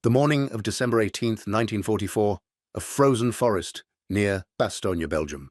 The morning of December 18th, 1944, a frozen forest near Bastogne, Belgium.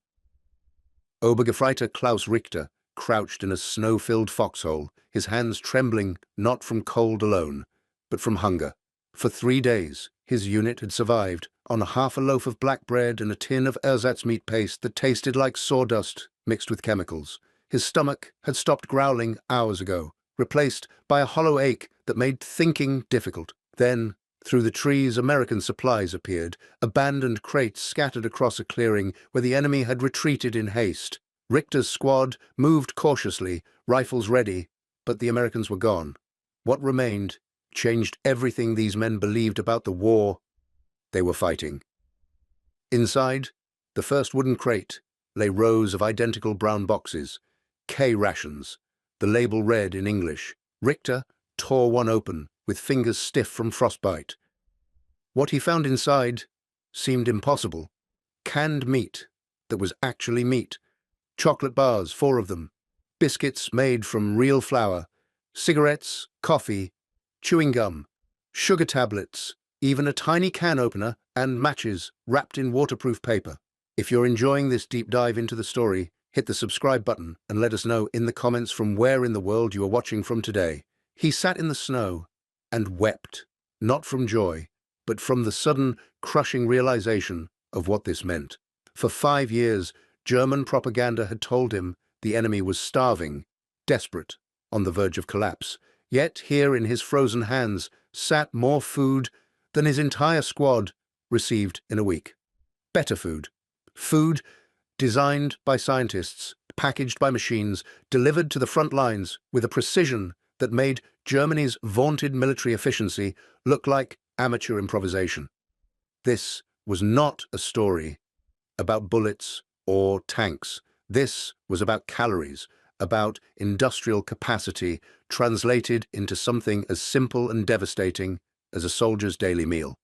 Obergefreiter Klaus Richter crouched in a snow-filled foxhole, his hands trembling not from cold alone, but from hunger. For 3 days, his unit had survived on half a loaf of black bread and a tin of ersatz meat paste that tasted like sawdust mixed with chemicals. His stomach had stopped growling hours ago, replaced by a hollow ache that made thinking difficult. Then, through the trees, American supplies appeared, abandoned crates scattered across a clearing where the enemy had retreated in haste. Richter's squad moved cautiously, rifles ready, but the Americans were gone. What remained changed everything these men believed about the war they were fighting. Inside, the first wooden crate, lay rows of identical brown boxes, K-Rations. The label read in English. Richter tore one open, with fingers stiff from frostbite. What he found inside seemed impossible. Canned meat that was actually meat. Chocolate bars, 4 of them. Biscuits made from real flour. Cigarettes, coffee, chewing gum, sugar tablets, even a tiny can opener and matches wrapped in waterproof paper. If you're enjoying this deep dive into the story, hit the subscribe button and let us know in the comments from where in the world you are watching from today. He sat in the snow and wept, not from joy, but from the sudden, crushing realization of what this meant. For 5 years, German propaganda had told him the enemy was starving, desperate, on the verge of collapse. Yet here in his frozen hands sat more food than his entire squad received in a week. Better food. Food designed by scientists, packaged by machines, delivered to the front lines with a precision that made Germany's vaunted military efficiency look like amateur improvisation. This was not a story about bullets or tanks. This was about calories, about industrial capacity translated into something as simple and devastating as a soldier's daily meal.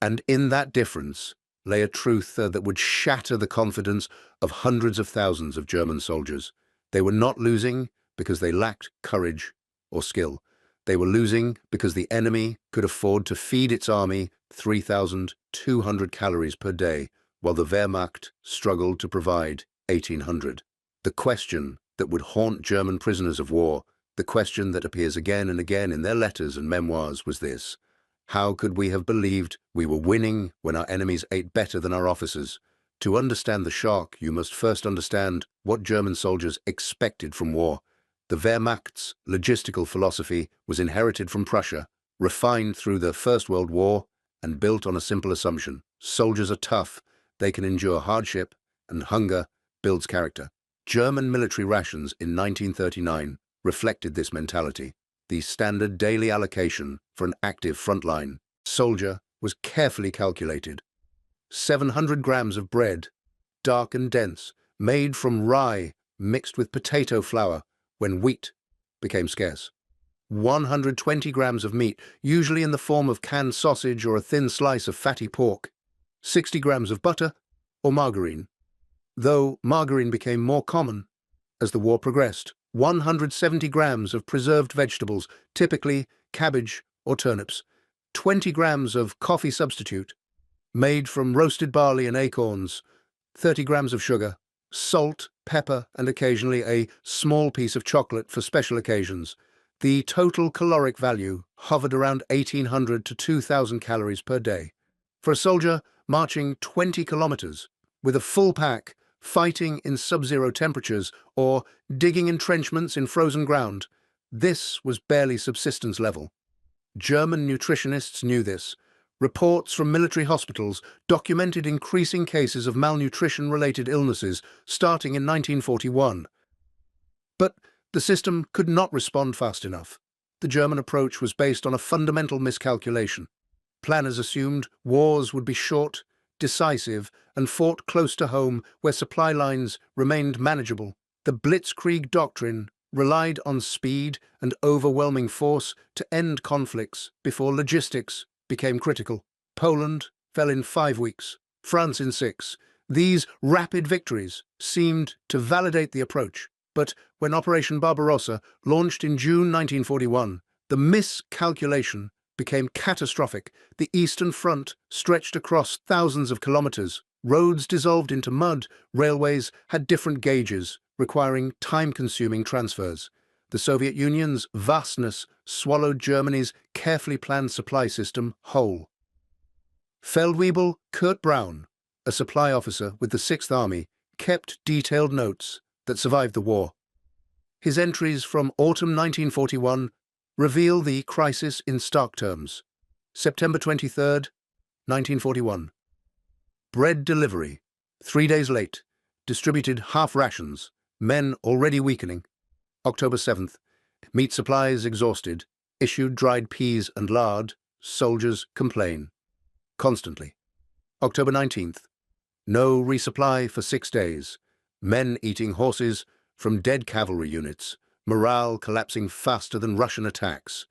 And in that difference lay a truth that would shatter the confidence of hundreds of thousands of German soldiers. They were not losing because they lacked courage or skill. They were losing because the enemy could afford to feed its army 3,200 calories per day, while the Wehrmacht struggled to provide 1,800. The question that would haunt German prisoners of war, the question that appears again and again in their letters and memoirs, was this: how could we have believed we were winning when our enemies ate better than our officers? To understand the shock, you must first understand what German soldiers expected from war. The Wehrmacht's logistical philosophy was inherited from Prussia, refined through the First World War, and built on a simple assumption. Soldiers are tough, they can endure hardship, and hunger builds character. German military rations in 1939 reflected this mentality. The standard daily allocation for an active frontline soldier was carefully calculated. 700 grams of bread, dark and dense, made from rye mixed with potato flour when wheat became scarce. 120 grams of meat, usually in the form of canned sausage or a thin slice of fatty pork. 60 grams of butter or margarine, though margarine became more common as the war progressed. 170 grams of preserved vegetables, typically cabbage or turnips. 20 grams of coffee substitute, made from roasted barley and acorns. 30 grams of sugar, salt, pepper, and occasionally a small piece of chocolate for special occasions. The total caloric value hovered around 1,800 to 2,000 calories per day. For a soldier marching 20 kilometers with a full pack, fighting in sub-zero temperatures, or digging entrenchments in frozen ground, this was barely subsistence level. German nutritionists knew this. Reports from military hospitals documented increasing cases of malnutrition-related illnesses starting in 1941. But the system could not respond fast enough. The German approach was based on a fundamental miscalculation. Planners assumed wars would be short, decisive, and fought close to home where supply lines remained manageable. The Blitzkrieg doctrine relied on speed and overwhelming force to end conflicts before logistics became critical. Poland fell in 5 weeks, France in 6. These rapid victories seemed to validate the approach, but when Operation Barbarossa launched in June 1941, the miscalculation became catastrophic. The Eastern Front stretched across thousands of kilometers. Roads dissolved into mud. Railways had different gauges, requiring time-consuming transfers. The Soviet Union's vastness swallowed Germany's carefully planned supply system whole. Feldwebel Kurt Braun, a supply officer with the Sixth Army, kept detailed notes that survived the war. His entries from autumn 1941 reveal the crisis in stark terms. September 23, 1941. Bread delivery, 3 days late. Distributed half rations, men already weakening. October 7th. Meat supplies exhausted. Issued dried peas and lard. Soldiers complain. Constantly. October 19th. No resupply for 6 days. Men eating horses from dead cavalry units. Morale collapsing faster than Russian attacks.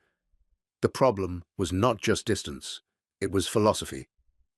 The problem was not just distance. It was philosophy.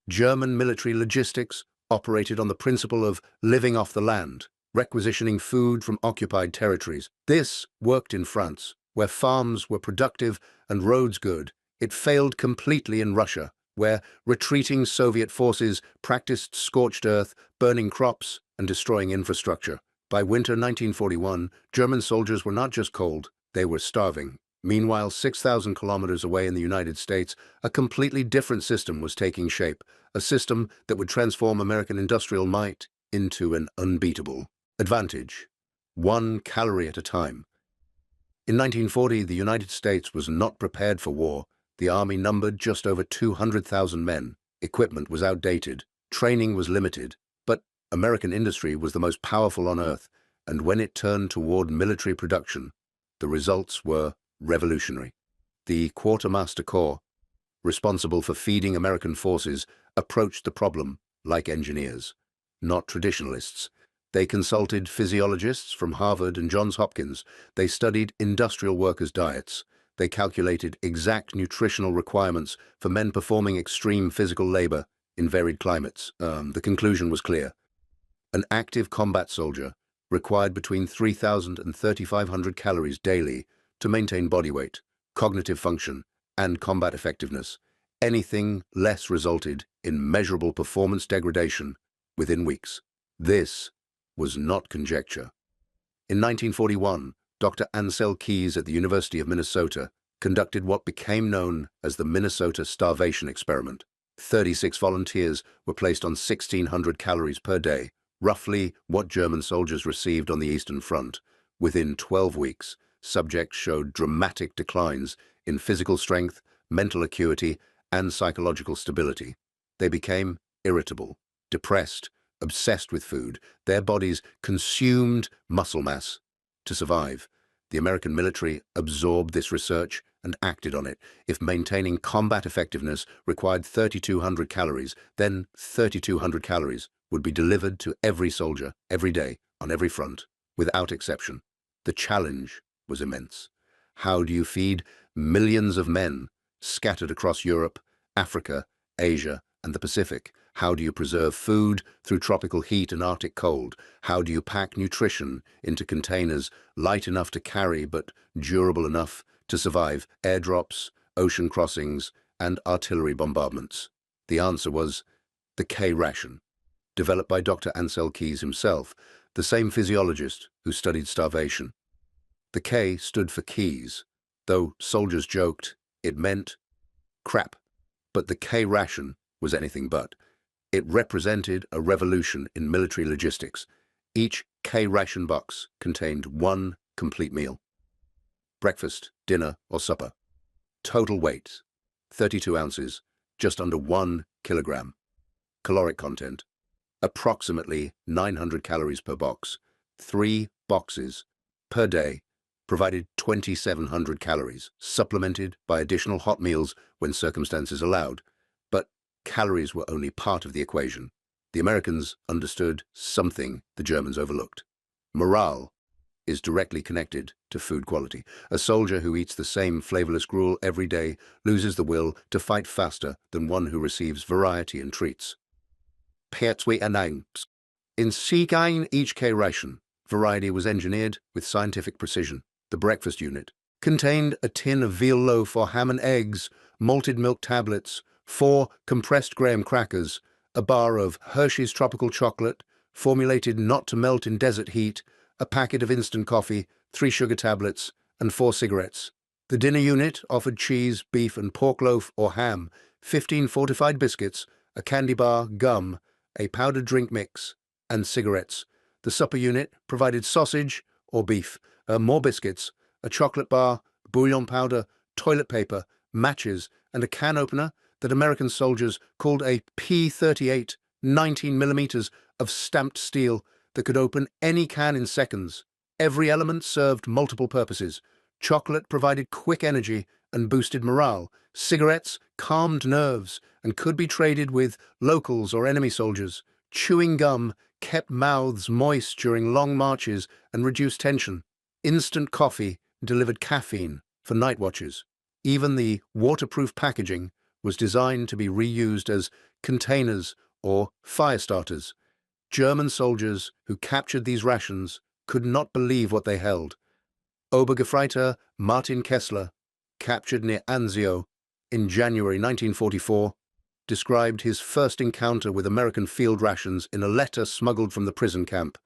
German military logistics operated on the principle of living off the land, requisitioning food from occupied territories. This worked in France, where farms were productive and roads good. It failed completely in Russia, where retreating Soviet forces practiced scorched earth, burning crops and destroying infrastructure. By winter 1941, German soldiers were not just cold, they were starving. Meanwhile, 6,000 kilometers away in the United States, a completely different system was taking shape, a system that would transform American industrial might into an unbeatable advantage, 1 calorie at a time. In 1940, the United States was not prepared for war. The army numbered just over 200,000 men. Equipment was outdated. Training was limited. But American industry was the most powerful on earth, and when it turned toward military production, the results were revolutionary. The Quartermaster Corps, responsible for feeding American forces, approached the problem like engineers, not traditionalists. They consulted physiologists from Harvard and Johns Hopkins. They studied industrial workers' diets. They calculated exact nutritional requirements for men performing extreme physical labor in varied climates. The conclusion was clear. An active combat soldier required between 3,000 and 3,500 calories daily to maintain body weight, cognitive function, and combat effectiveness. Anything less resulted in measurable performance degradation within weeks. This was not conjecture. In 1941, Dr. Ancel Keys at the University of Minnesota conducted what became known as the Minnesota Starvation Experiment. 36 volunteers were placed on 1,600 calories per day, roughly what German soldiers received on the Eastern Front. Within 12 weeks, subjects showed dramatic declines in physical strength, mental acuity, and psychological stability. They became irritable, depressed, obsessed with food. Their bodies consumed muscle mass to survive. The American military absorbed this research and acted on it. If maintaining combat effectiveness required 3,200 calories, then 3,200 calories would be delivered to every soldier, every day, on every front, without exception. The challenge was immense. How do you feed millions of men scattered across Europe, Africa, Asia, and the Pacific? How do you preserve food through tropical heat and Arctic cold? How do you pack nutrition into containers light enough to carry but durable enough to survive airdrops, ocean crossings, and artillery bombardments? The answer was the K-Ration, developed by Dr. Ancel Keys himself, the same physiologist who studied starvation. The K stood for Keys. Though soldiers joked, it meant crap. But the K-Ration was anything but. It represented a revolution in military logistics. Each K-Ration box contained 1 complete meal. Breakfast, dinner, or supper. Total weight, 32 ounces, just under 1 kilogram. Caloric content, approximately 900 calories per box. 3 boxes per day provided 2,700 calories, supplemented by additional hot meals when circumstances allowed. But calories were only part of the equation. The Americans understood something the Germans overlooked. Morale is directly connected to food quality. A soldier who eats the same flavorless gruel every day loses the will to fight faster than one who receives variety and treats. In Seegein each K-Ration, variety was engineered with scientific precision. The breakfast unit contained a tin of veal loaf or ham and eggs, malted milk tablets, 4 compressed graham crackers, a bar of Hershey's tropical chocolate, formulated not to melt in desert heat, a packet of instant coffee, 3 sugar tablets, and 4 cigarettes. The dinner unit offered cheese, beef, and pork loaf or ham, 15 fortified biscuits, a candy bar, gum, a powdered drink mix, and cigarettes. The supper unit provided sausage or beef, more biscuits, a chocolate bar, bouillon powder, toilet paper, matches, and a can opener that American soldiers called a P-38, 19 millimeters of stamped steel that could open any can in seconds. Every element served multiple purposes. Chocolate provided quick energy and boosted morale. Cigarettes calmed nerves and could be traded with locals or enemy soldiers. Chewing gum kept mouths moist during long marches and reduced tension. Instant coffee delivered caffeine for night watches. Even the waterproof packaging was designed to be reused as containers or fire starters. German soldiers who captured these rations could not believe what they held. Obergefreiter Martin Kessler, captured near Anzio in January 1944, described his first encounter with American field rations in a letter smuggled from the prison camp.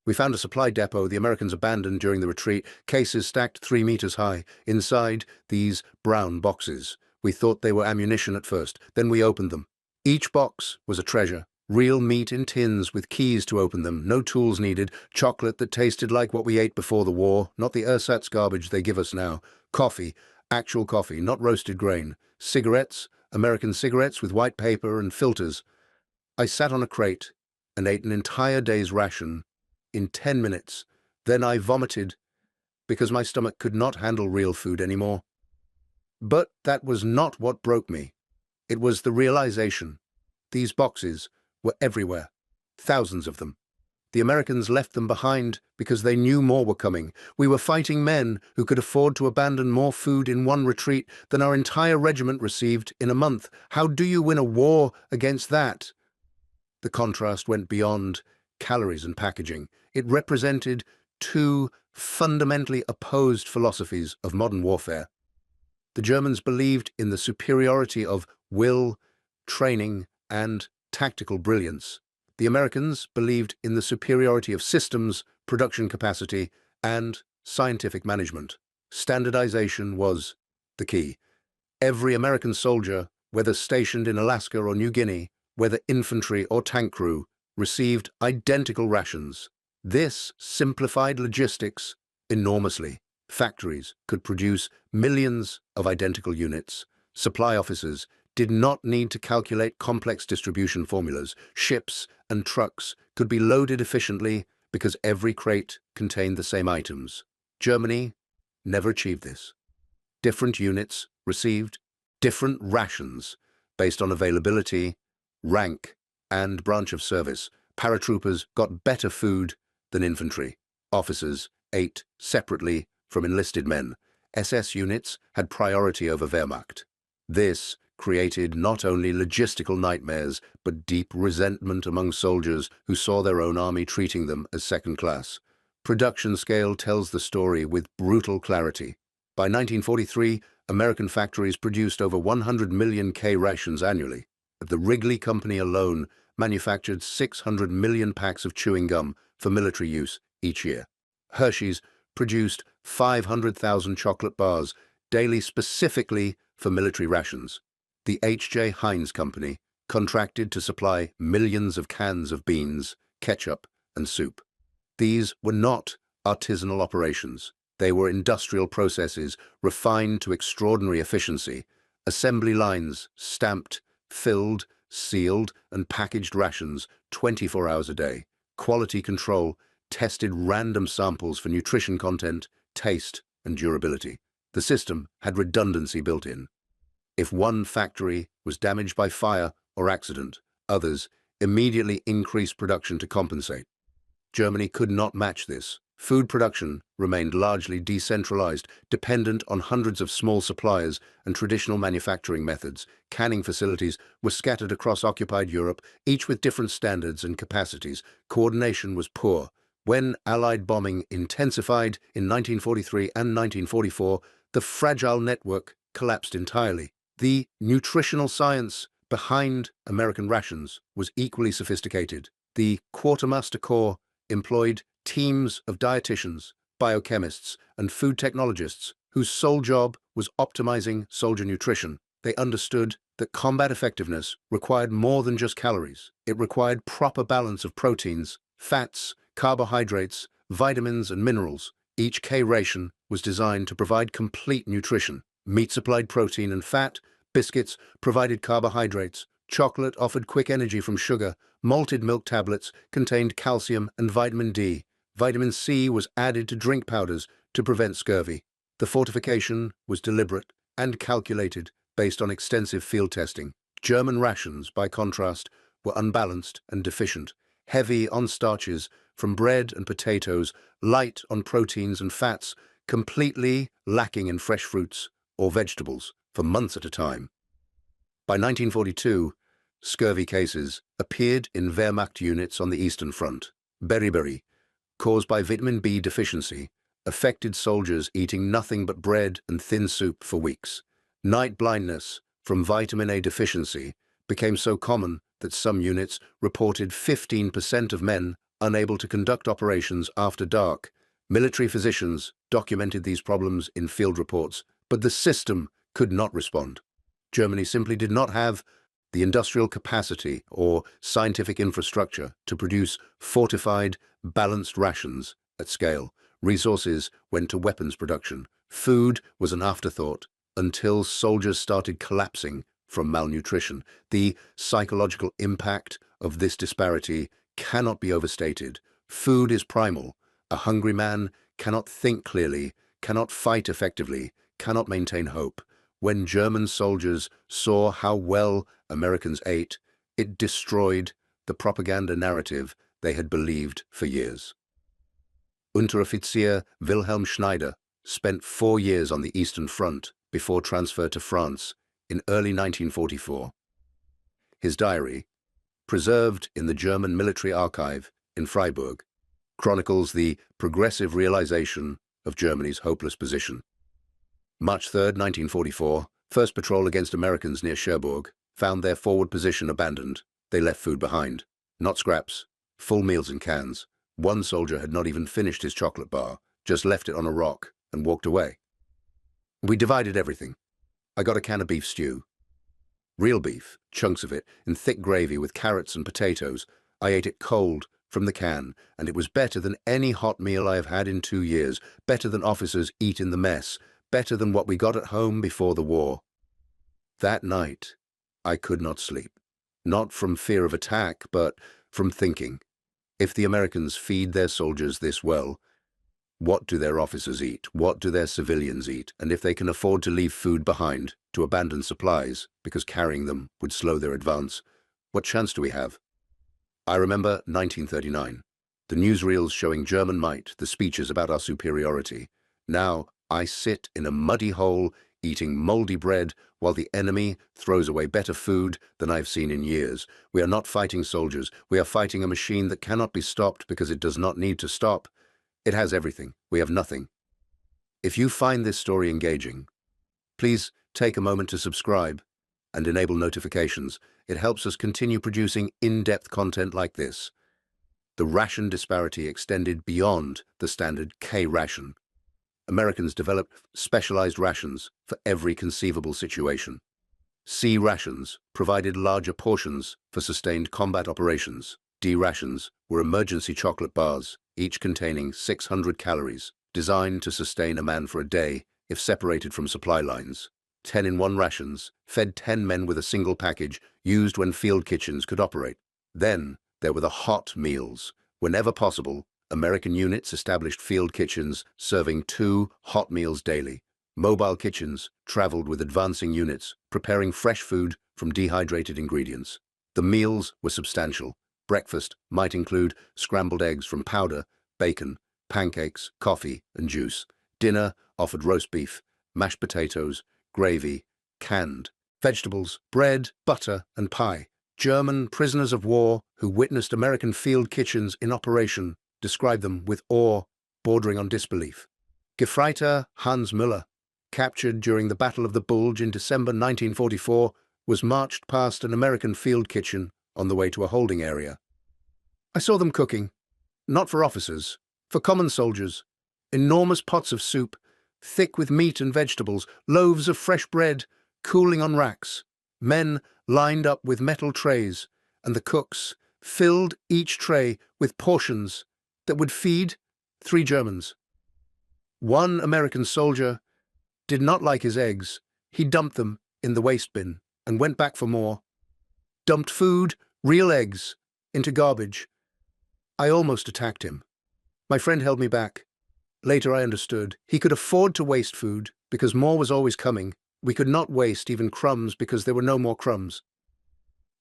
"We found a supply depot the Americans abandoned during the retreat, cases stacked 3 meters high. Inside, these brown boxes. We thought they were ammunition at first, then we opened them. Each box was a treasure. Real meat in tins with keys to open them, no tools needed, chocolate that tasted like what we ate before the war, not the ersatz garbage they give us now, coffee, actual coffee, not roasted grain, cigarettes, American cigarettes with white paper and filters. I sat on a crate and ate an entire day's ration in 10 minutes. Then I vomited because my stomach could not handle real food anymore. But that was not what broke me. It was the realization. These boxes were everywhere, thousands of them. The Americans left them behind because they knew more were coming. We were fighting men who could afford to abandon more food in one retreat than our entire regiment received in a month. How do you win a war against that? The contrast went beyond calories and packaging. It represented 2 fundamentally opposed philosophies of modern warfare. The Germans believed in the superiority of will, training, and tactical brilliance. The Americans believed in the superiority of systems, production capacity, and scientific management. Standardization was the key. Every American soldier, whether stationed in Alaska or New Guinea, whether infantry or tank crew, received identical rations. This simplified logistics enormously. Factories could produce millions of identical units. Supply officers did not need to calculate complex distribution formulas. Ships and trucks could be loaded efficiently because every crate contained the same items. Germany never achieved this. Different units received different rations based on availability, rank, and branch of service. Paratroopers got better food than infantry. Officers ate separately from enlisted men. SS units had priority over Wehrmacht. This created not only logistical nightmares, but deep resentment among soldiers who saw their own army treating them as second class. Production scale tells the story with brutal clarity. By 1943, American factories produced over 100 million K-Rations annually. The Wrigley Company alone manufactured 600 million packs of chewing gum for military use each year. Hershey's produced 500,000 chocolate bars daily specifically for military rations. The H.J. Heinz Company contracted to supply millions of cans of beans, ketchup, and soup. These were not artisanal operations. They were industrial processes refined to extraordinary efficiency. Assembly lines stamped, filled, sealed, and packaged rations 24 hours a day. Quality control tested random samples for nutrition content, taste, and durability. The system had redundancy built in. If one factory was damaged by fire or accident, others immediately increased production to compensate. Germany could not match this. Food production remained largely decentralized, dependent on hundreds of small suppliers and traditional manufacturing methods. Canning facilities were scattered across occupied Europe, each with different standards and capacities. Coordination was poor. When Allied bombing intensified in 1943 and 1944, the fragile network collapsed entirely. The nutritional science behind American rations was equally sophisticated. The Quartermaster Corps employed teams of dietitians, biochemists, and food technologists whose sole job was optimizing soldier nutrition. They understood that combat effectiveness required more than just calories. It required proper balance of proteins, fats, carbohydrates, vitamins, and minerals. Each K-ration was designed to provide complete nutrition. Meat supplied protein and fat, biscuits provided carbohydrates, chocolate offered quick energy from sugar, malted milk tablets contained calcium and vitamin D. Vitamin C was added to drink powders to prevent scurvy. The fortification was deliberate and calculated based on extensive field testing. German rations, by contrast, were unbalanced and deficient, heavy on starches from bread and potatoes, light on proteins and fats, completely lacking in fresh fruits or vegetables for months at a time. By 1942, scurvy cases appeared in Wehrmacht units on the Eastern Front. Beriberi, caused by vitamin B deficiency, affected soldiers eating nothing but bread and thin soup for weeks. Night blindness from vitamin A deficiency became so common that some units reported 15% of men unable to conduct operations after dark. Military physicians documented these problems in field reports, but the system could not respond. Germany simply did not have the industrial capacity or scientific infrastructure to produce fortified, balanced rations at scale. Resources went to weapons production. Food was an afterthought until soldiers started collapsing from malnutrition. The psychological impact of this disparity cannot be overstated. Food is primal. A hungry man cannot think clearly, cannot fight effectively, cannot maintain hope. When German soldiers saw how well Americans ate, it destroyed the propaganda narrative they had believed for years. Unteroffizier Wilhelm Schneider spent 4 years on the Eastern Front before transfer to France in early 1944. His diary, preserved in the German military archive in Freiburg, chronicles the progressive realization of Germany's hopeless position. March 3, 1944, first patrol against Americans near Cherbourg found their forward position abandoned. They left food behind. Not scraps, full meals in cans. One soldier had not even finished his chocolate bar, just left it on a rock and walked away. We divided everything. I got a can of beef stew. Real beef, chunks of it, in thick gravy with carrots and potatoes. I ate it cold from the can, and it was better than any hot meal I have had in 2 years, better than officers eat in the mess, better than what we got at home before the war. That night, I could not sleep. Not from fear of attack, but from thinking. If the Americans feed their soldiers this well, what do their officers eat? What do their civilians eat? And if they can afford to leave food behind, to abandon supplies, because carrying them would slow their advance, what chance do we have? I remember 1939, the newsreels showing German might, the speeches about our superiority. Now I sit in a muddy hole eating moldy bread while the enemy throws away better food than I've seen in years. We are not fighting soldiers. We are fighting a machine that cannot be stopped because it does not need to stop. It has everything. We have nothing. If you find this story engaging, please take a moment to subscribe and enable notifications. It helps us continue producing in-depth content like this. The ration disparity extended beyond the standard K-ration. Americans developed specialized rations for every conceivable situation. C rations provided larger portions for sustained combat operations. D rations were emergency chocolate bars, each containing 600 calories, designed to sustain a man for a day if separated from supply lines. 10-in-1 rations fed 10 men with a single package, used when field kitchens could operate. Then there were the hot meals. Whenever possible, American units established field kitchens serving 2 hot meals daily. Mobile kitchens traveled with advancing units, preparing fresh food from dehydrated ingredients. The meals were substantial. Breakfast might include scrambled eggs from powder, bacon, pancakes, coffee, and juice. Dinner offered roast beef, mashed potatoes, gravy, canned vegetables, bread, butter, and pie. German prisoners of war who witnessed American field kitchens in operation described them with awe bordering on disbelief. Gefreiter Hans Müller, captured during the Battle of the Bulge in December 1944, was marched past an American field kitchen on the way to a holding area. I saw them cooking, not for officers, for common soldiers, enormous pots of soup, thick with meat and vegetables, loaves of fresh bread, cooling on racks, men lined up with metal trays, and the cooks filled each tray with portions that would feed 3 Germans. One American soldier did not like his eggs. He dumped them in the waste bin and went back for more. Dumped food, real eggs, into garbage. I almost attacked him. My friend held me back. Later I understood. He could afford to waste food because more was always coming. We could not waste even crumbs because there were no more crumbs.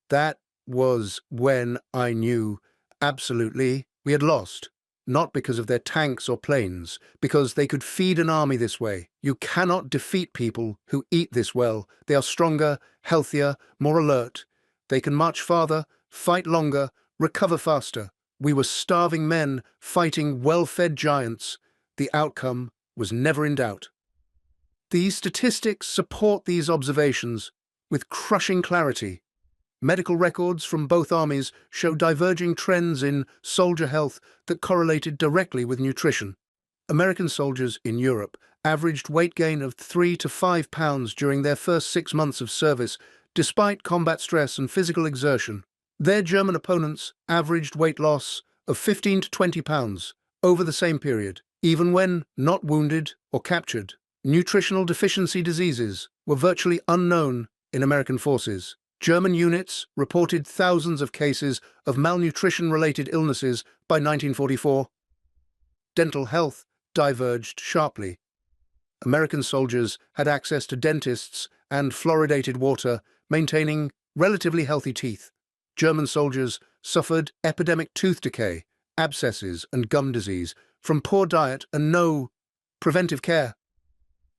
That was when I knew absolutely we had lost. Not because of their tanks or planes, because they could feed an army this way. You cannot defeat people who eat this well. They are stronger, healthier, more alert. They can march farther, fight longer, recover faster. We were starving men fighting well-fed giants. The outcome was never in doubt. These statistics support these observations with crushing clarity. Medical records from both armies show diverging trends in soldier health that correlated directly with nutrition. American soldiers in Europe averaged weight gain of 3 to 5 pounds during their first 6 months of service, despite combat stress and physical exertion. Their German opponents averaged weight loss of 15 to 20 pounds over the same period, even when not wounded or captured. Nutritional deficiency diseases were virtually unknown in American forces. German units reported thousands of cases of malnutrition-related illnesses by 1944. Dental health diverged sharply. American soldiers had access to dentists and fluoridated water, maintaining relatively healthy teeth. German soldiers suffered epidemic tooth decay, abscesses, and gum disease from poor diet and no preventive care.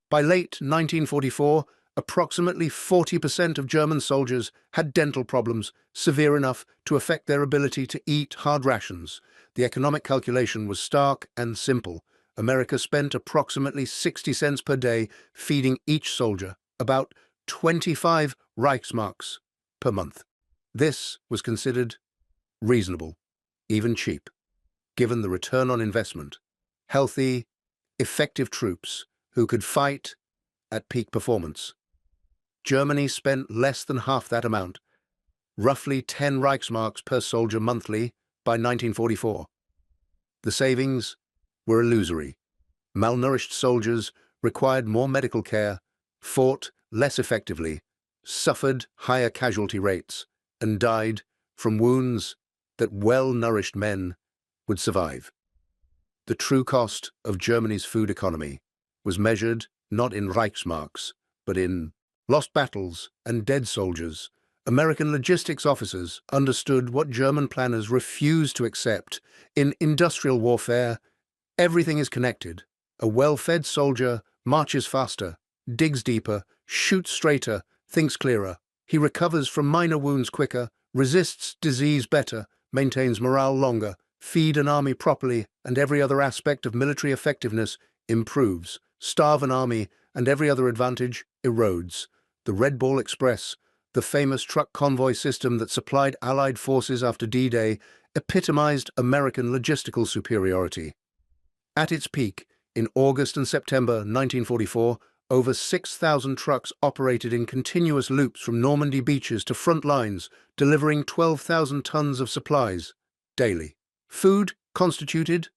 By late 1944, approximately 40% of German soldiers had dental problems severe enough to affect their ability to eat hard rations. The economic calculation was stark and simple. America spent approximately 60 cents per day feeding each soldier, about 25 Reichsmarks per month. This was considered reasonable, even cheap, given the return on investment. Healthy, effective troops who could fight at peak performance. Germany spent less than half that amount, roughly 10 Reichsmarks per soldier monthly by 1944. The savings were illusory. Malnourished soldiers required more medical care, fought less effectively, suffered higher casualty rates, and died from wounds that well-nourished men would survive. The true cost of Germany's food economy was measured not in Reichsmarks, but in lost battles and dead soldiers. American logistics officers understood what German planners refused to accept. In industrial warfare, everything is connected. A well-fed soldier marches faster, digs deeper, shoots straighter, thinks clearer. He recovers from minor wounds quicker, resists disease better, maintains morale longer. Feed an army properly, and every other aspect of military effectiveness improves. Starve an army, and every other advantage erodes. The Red Ball Express, the famous truck convoy system that supplied Allied forces after D-Day, epitomized American logistical superiority. At its peak, in August and September 1944, over 6,000 trucks operated in continuous loops from Normandy beaches to front lines, delivering 12,000 tons of supplies daily. Food constituted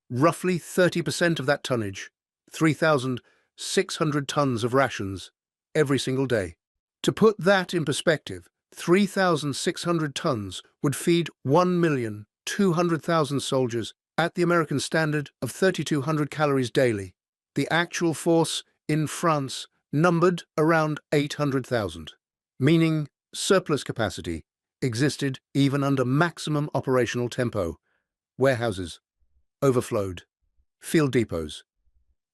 roughly 30% of that tonnage, 3,600 tons of rations every single day. To put that in perspective, 3,600 tons would feed 1,200,000 soldiers at the American standard of 3,200 calories daily. The actual force in France numbered around 800,000, meaning surplus capacity existed even under maximum operational tempo. Warehouses overflowed. Field depots.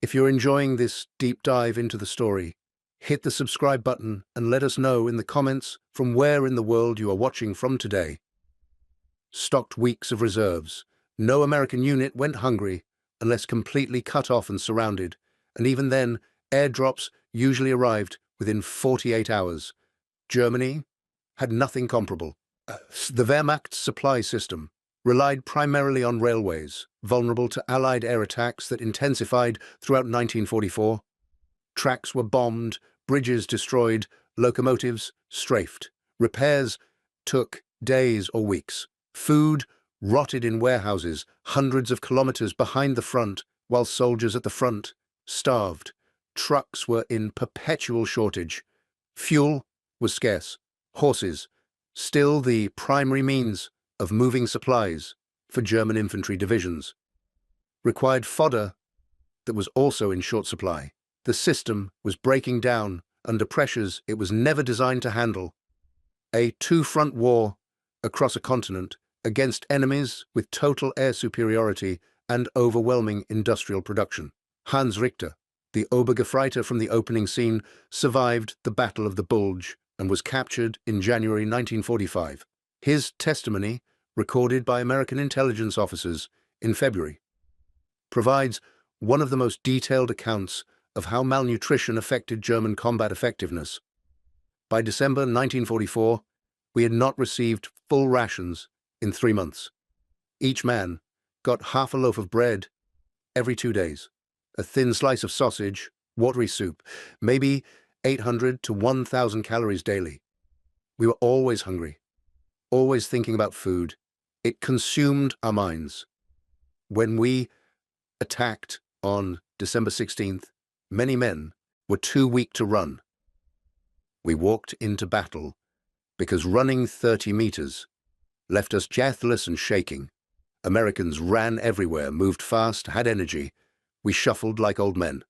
If you're enjoying this deep dive into the story, hit the subscribe button and let us know in the comments from where in the world you are watching from today. Stocked weeks of reserves. No American unit went hungry unless completely cut off and surrounded, and even then, Airdrops usually arrived within 48 hours. Germany had nothing comparable. The Wehrmacht's supply system relied primarily on railways, vulnerable to Allied air attacks that intensified throughout 1944. Tracks were bombed, bridges destroyed, locomotives strafed. Repairs took days or weeks. Food rotted in warehouses hundreds of kilometers behind the front, while soldiers at the front starved. Trucks were in perpetual shortage. Fuel was scarce. Horses, still the primary means of moving supplies for German infantry divisions, required fodder that was also in short supply. The system was breaking down under pressures it was never designed to handle. A two-front war across a continent against enemies with total air superiority and overwhelming industrial production. Klaus Richter, the Obergefreiter from the opening scene, survived the Battle of the Bulge and was captured in January 1945. His testimony, recorded by American intelligence officers in February, provides one of the most detailed accounts of how malnutrition affected German combat effectiveness. By December 1944, we had not received full rations in 3 months. Each man got half a loaf of bread every 2 days, a thin slice of sausage, watery soup, maybe 800 to 1,000 calories daily. We were always hungry, always thinking about food. It consumed our minds. When we attacked on December 16th, many men were too weak to run. We walked into battle because running 30 meters left us breathless and shaking. Americans ran everywhere, moved fast, had energy. We shuffled like old men.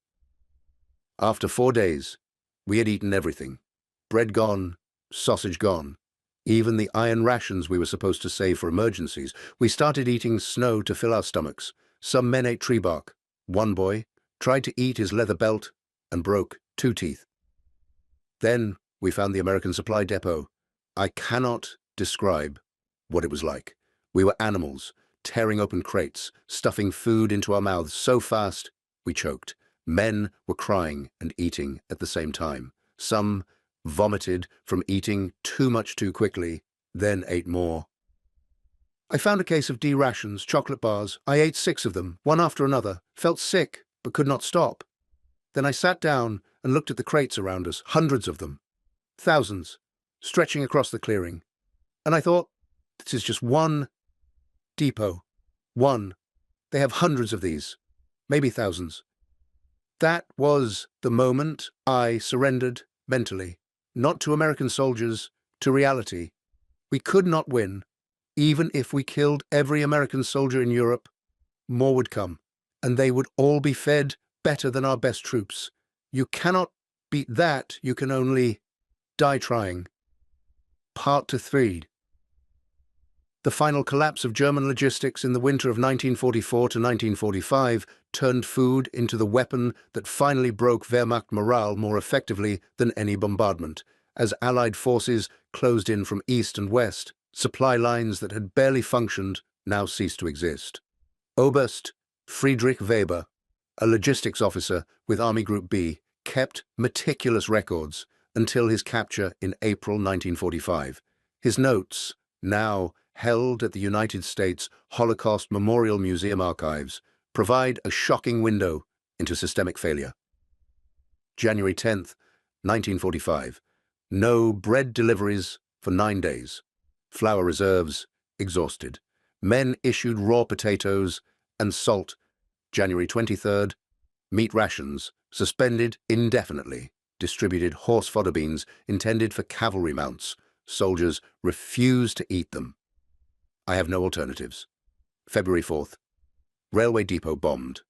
After 4 days, we had eaten everything. Bread gone, sausage gone, even the iron rations we were supposed to save for emergencies. We started eating snow to fill our stomachs. Some men ate tree bark. One boy tried to eat his leather belt and broke 2 teeth. Then we found the American supply depot. I cannot describe what it was like. We were animals, tearing open crates, stuffing food into our mouths so fast we choked. Men were crying and eating at the same time. Some vomited from eating too much too quickly, then ate more. I found a case of D-rations, chocolate bars. I ate 6 of them, one after another, felt sick but could not stop. Then I sat down and looked at the crates around us, hundreds of them, thousands, stretching across the clearing. And I thought, this is just one depot. One. They have hundreds of these, maybe thousands. That was the moment I surrendered mentally, not to American soldiers, to reality. We could not win. Even if we killed every American soldier in Europe, more would come, and they would all be fed better than our best troops. You cannot beat that, you can only die trying. Part 3. The final collapse of German logistics in the winter of 1944 to 1945 turned food into the weapon that finally broke Wehrmacht morale more effectively than any bombardment. As Allied forces closed in from east and west, supply lines that had barely functioned now ceased to exist. Oberst Friedrich Weber, a logistics officer with Army Group B, kept meticulous records until his capture in April 1945. His notes, now held at the United States Holocaust Memorial Museum archives, provide a shocking window into systemic failure. January 10th, 1945. No bread deliveries for 9 days. Flour reserves exhausted. Men issued raw potatoes and salt. January 23rd. Meat rations suspended indefinitely. Distributed horse fodder beans intended for cavalry mounts. Soldiers refused to eat them. I have no alternatives. February 4th. Railway depot bombed.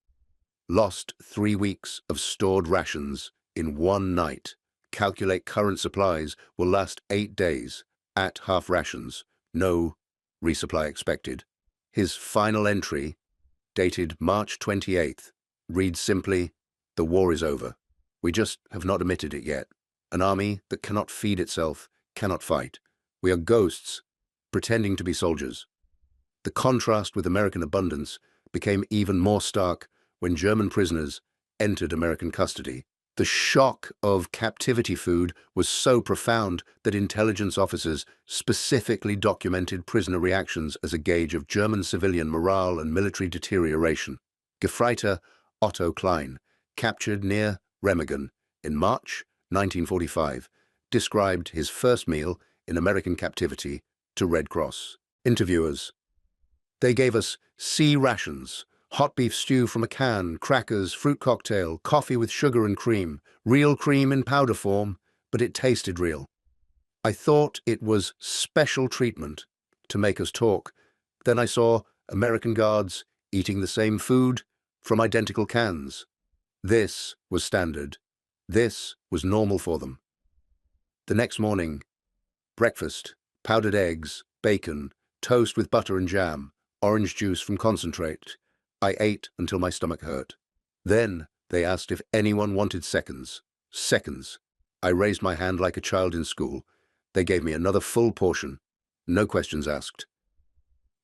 Lost 3 weeks of stored rations in one night. Calculate current supplies will last 8 days at half rations. No resupply expected. His final entry, dated March 28th, reads simply, "The war is over. We just have not admitted it yet. An army that cannot feed itself cannot fight. We are ghosts pretending to be soldiers." The contrast with American abundance became even more stark when German prisoners entered American custody. The shock of captivity food was so profound that intelligence officers specifically documented prisoner reactions as a gauge of German civilian morale and military deterioration. Gefreiter Otto Klein, captured near Remagen in March 1945, described his first meal in American captivity to Red Cross interviewers. They gave us sea rations, hot beef stew from a can, crackers, fruit cocktail, coffee with sugar and cream, real cream in powder form, but it tasted real. I thought it was special treatment to make us talk. Then I saw American guards eating the same food from identical cans. This was standard. This was normal for them. The next morning, breakfast, powdered eggs, bacon, toast with butter and jam, orange juice from concentrate. I ate until my stomach hurt. Then they asked if anyone wanted seconds. Seconds. I raised my hand like a child in school. They gave me another full portion. No questions asked.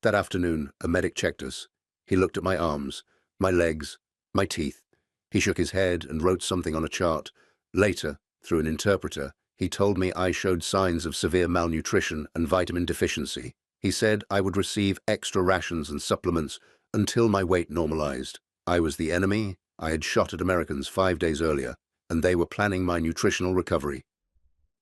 That afternoon, a medic checked us. He looked at my arms, my legs, my teeth. He shook his head and wrote something on a chart. Later, through an interpreter, he told me I showed signs of severe malnutrition and vitamin deficiency. He said I would receive extra rations and supplements until my weight normalized. I was the enemy. I had shot at Americans 5 days earlier, and they were planning my nutritional recovery.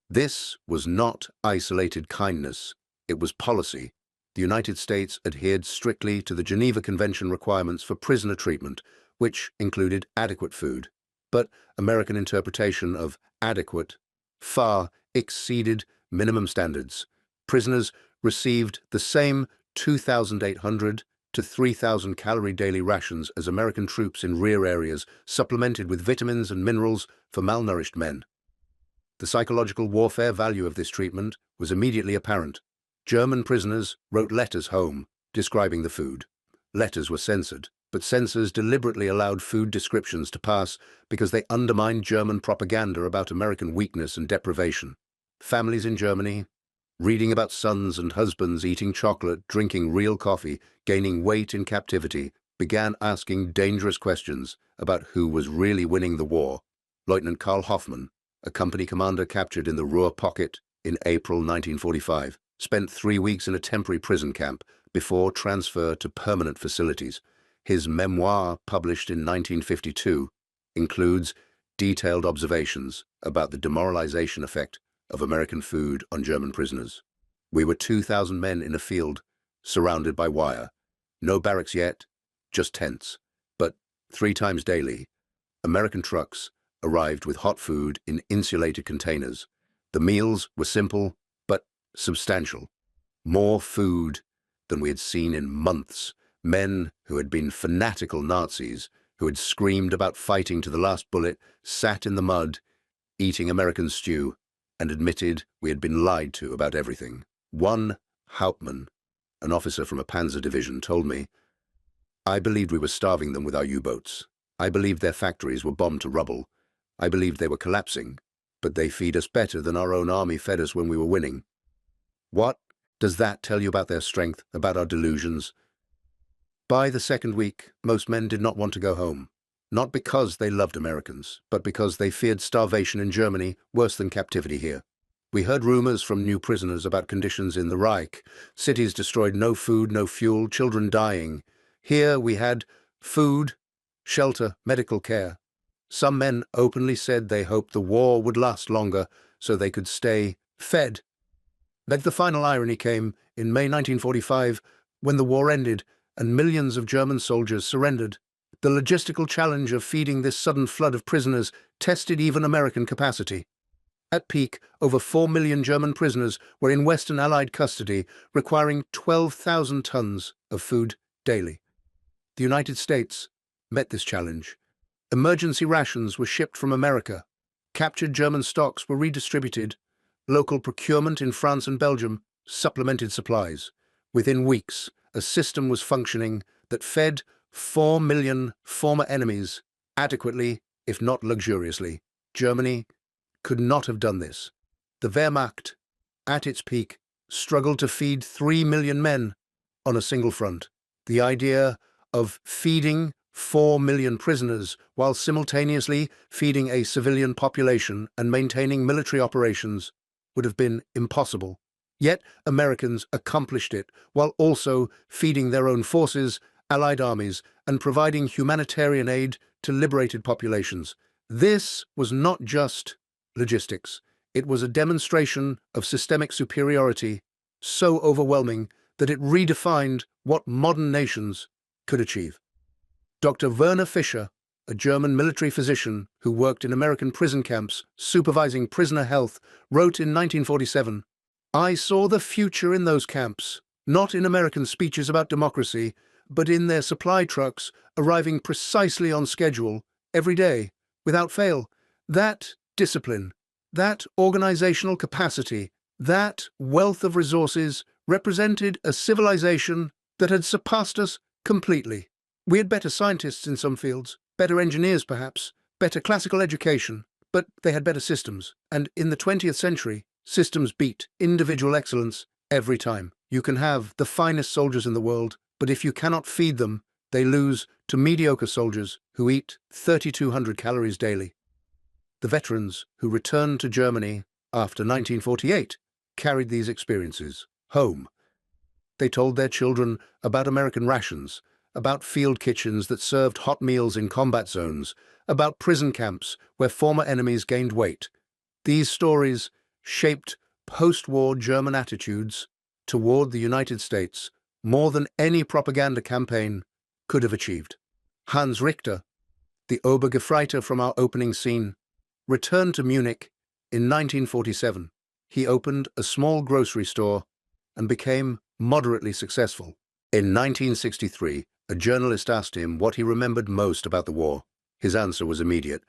This was not isolated kindness. It was policy. The United States adhered strictly to the Geneva Convention requirements for prisoner treatment, which included adequate food. But American interpretation of adequate far exceeded minimum standards. Prisoners received the same 2,800 to 3,000 calorie daily rations as American troops in rear areas, supplemented with vitamins and minerals for malnourished men. The psychological warfare value of this treatment was immediately apparent. German prisoners wrote letters home describing the food. Letters were censored, but censors deliberately allowed food descriptions to pass because they undermined German propaganda about American weakness and deprivation. Families in Germany, reading about sons and husbands eating chocolate, drinking real coffee, gaining weight in captivity, began asking dangerous questions about who was really winning the war. Lieutenant Karl Hoffmann, a company commander captured in the Ruhr Pocket in April 1945, spent 3 weeks in a temporary prison camp before transfer to permanent facilities. His memoir, published in 1952, includes detailed observations about the demoralization effect of American food on German prisoners. We were 2,000 men in a field, surrounded by wire. No barracks yet, just tents. But 3 times daily, American trucks arrived with hot food in insulated containers. The meals were simple, but substantial. More food than we had seen in months. Men who had been fanatical Nazis, who had screamed about fighting to the last bullet, sat in the mud, eating American stew, and admitted we had been lied to about everything. One Hauptmann, an officer from a panzer division, told me, "I believed we were starving them with our U-boats. I believed their factories were bombed to rubble. I believed they were collapsing, but they feed us better than our own army fed us when we were winning." What does that tell you about their strength, about our delusions? By the second week, most men did not want to go home. Not because they loved Americans, but because they feared starvation in Germany worse than captivity here. We heard rumors from new prisoners about conditions in the Reich, cities destroyed, no food, no fuel, children dying. Here we had food, shelter, medical care. Some men openly said they hoped the war would last longer so they could stay fed. But the final irony came in May 1945, when the war ended and millions of German soldiers surrendered. The logistical challenge of feeding this sudden flood of prisoners tested even American capacity. At peak, over 4 million German prisoners were in Western Allied custody, requiring 12,000 tons of food daily. The United States met this challenge. Emergency rations were shipped from America. Captured German stocks were redistributed. Local procurement in France and Belgium supplemented supplies. Within weeks, a system was functioning that fed 4 million former enemies adequately, if not luxuriously. Germany could not have done this. The Wehrmacht, at its peak, struggled to feed 3 million men on a single front. The idea of feeding 4 million prisoners, while simultaneously feeding a civilian population and maintaining military operations, would have been impossible. Yet Americans accomplished it while also feeding their own forces, allied armies, and providing humanitarian aid to liberated populations. This was not just logistics. It was a demonstration of systemic superiority so overwhelming that it redefined what modern nations could achieve. Dr. Werner Fischer, a German military physician who worked in American prison camps supervising prisoner health, wrote in 1947, "I saw the future in those camps, not in American speeches about democracy, but in their supply trucks arriving precisely on schedule, every day, without fail. That discipline, that organizational capacity, that wealth of resources represented a civilization that had surpassed us completely. We had better scientists in some fields, better engineers perhaps, better classical education, but they had better systems. And in the 20th century, systems beat individual excellence every time. You can have the finest soldiers in the world, but if you cannot feed them, they lose to mediocre soldiers who eat 3,200 calories daily." The veterans who returned to Germany after 1948 carried these experiences home. They told their children about American rations, about field kitchens that served hot meals in combat zones, about prison camps where former enemies gained weight. These stories shaped post-war German attitudes toward the United States more than any propaganda campaign could have achieved. Hans Richter, the Obergefreiter from our opening scene, returned to Munich in 1947. He opened a small grocery store and became moderately successful. In 1963, a journalist asked him what he remembered most about the war. His answer was immediate: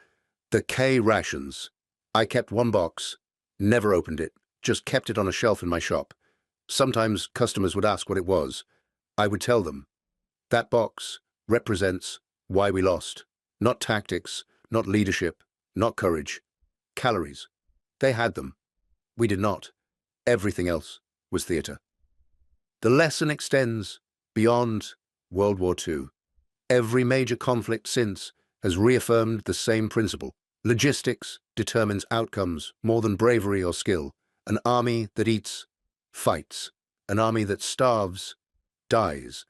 "The K-Rations. I kept one box, never opened it, just kept it on a shelf in my shop. Sometimes customers would ask what it was. I would tell them, that box represents why we lost. Not tactics, not leadership, not courage. Calories. They had them. We did not. Everything else was theater." The lesson extends beyond World War II. Every major conflict since has reaffirmed the same principle. Logistics determines outcomes more than bravery or skill. An army that eats, fights. An army that starves, dies.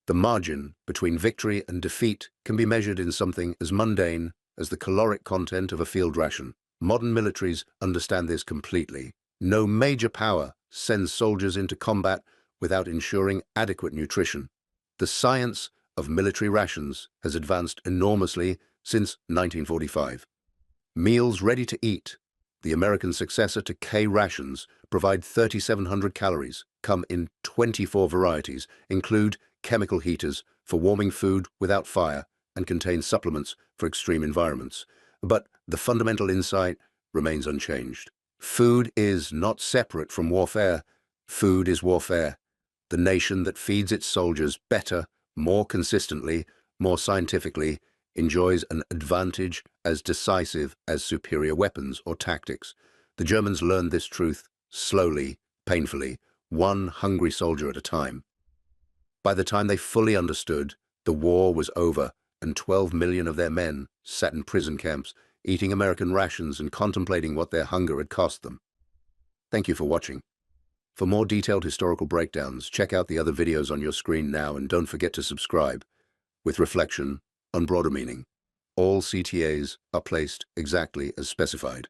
The margin between victory and defeat can be measured in something as mundane as the caloric content of a field ration. Modern militaries understand this completely. No major power sends soldiers into combat without ensuring adequate nutrition. The science of military rations has advanced enormously since 1945. Meals ready to eat, the American successor to K-Rations, provide 3,700 calories, come in 24 varieties, include chemical heaters for warming food without fire, and contain supplements for extreme environments. But the fundamental insight remains unchanged. Food is not separate from warfare. Food is warfare. The nation that feeds its soldiers better, more consistently, more scientifically, enjoys an advantage as decisive as superior weapons or tactics. The Germans learned this truth slowly, painfully, one hungry soldier at a time. By the time they fully understood, the war was over, and 12 million of their men sat in prison camps, eating American rations and contemplating what their hunger had cost them. Thank you for watching. For more detailed historical breakdowns, check out the other videos on your screen now, and don't forget to subscribe. With reflection on broader meaning, all CTAs are placed exactly as specified.